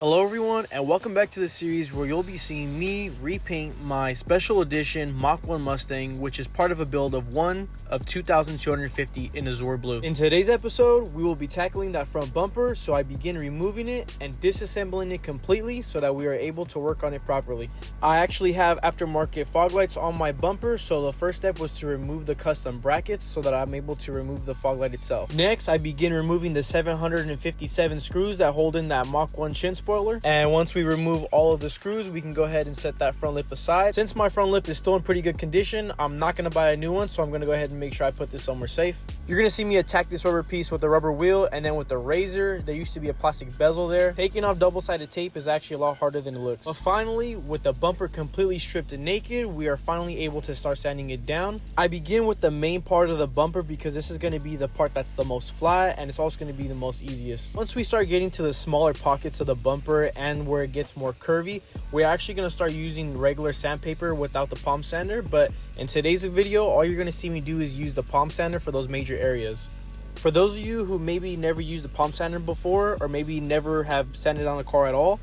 Hello everyone, and welcome back to the series where you'll be seeing me repaint my special edition Mach 1 Mustang, which is part of a build of 1 of 2,250 in Azure Blue. In today's episode, we will be tackling that front bumper, so I begin removing it and disassembling it completely so that we are able to work on it properly. I actually have aftermarket fog lights on my bumper, so the first step was to remove the custom brackets so that I'm able to remove the fog light itself. Next, I begin removing the 757 screws that hold in that Mach 1 chin spoiler. And once we remove all of the screws, we can go ahead and set that front lip aside. Since my front lip is still in pretty good condition, I'm not going to buy a new one, so I'm going to go ahead and make sure I put this somewhere safe. You're going to see me attack this rubber piece with a rubber wheel and then with the razor. There used to be a plastic bezel there. Taking off double-sided tape is actually a lot harder than it looks. But finally, with the bumper completely stripped and naked, we are finally able to start sanding it down. I begin with the main part of the bumper because this is going to be the part that's the most flat, and it's also going to be the most easiest. Once we start getting to the smaller pockets of the bumper and where it gets more curvy, we're actually going to start using regular sandpaper without the palm sander. But in today's video, all you're going to see me do is use the palm sander for those major areas. For those of you who maybe never used the palm sander before, or maybe never have sanded on a car at all,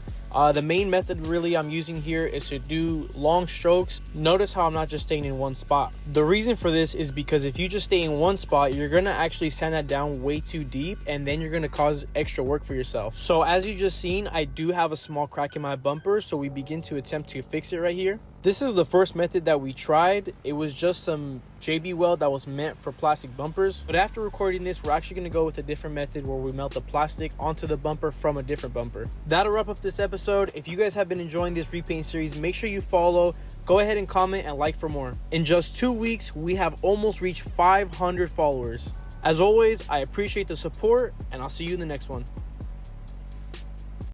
the main method really I'm using here is to do long strokes. Notice how I'm not just staying in one spot. The reason for this is because if you just stay in one spot, you're going to actually sand that down way too deep, and then you're going to cause extra work for yourself. So as you just seen, I do have a small crack in my bumper, so we begin to attempt to fix it right here. This is the first method that we tried. It was just some JB weld that was meant for plastic bumpers. But after recording this, we're actually going to go with a different method where we melt the plastic onto the bumper from a different bumper. That'll wrap up this episode. If you guys have been enjoying this repaint series, make sure you follow, go ahead and comment and like for more. In just 2 weeks, we have almost reached 500 followers. As always, I appreciate the support, and I'll see you in the next one.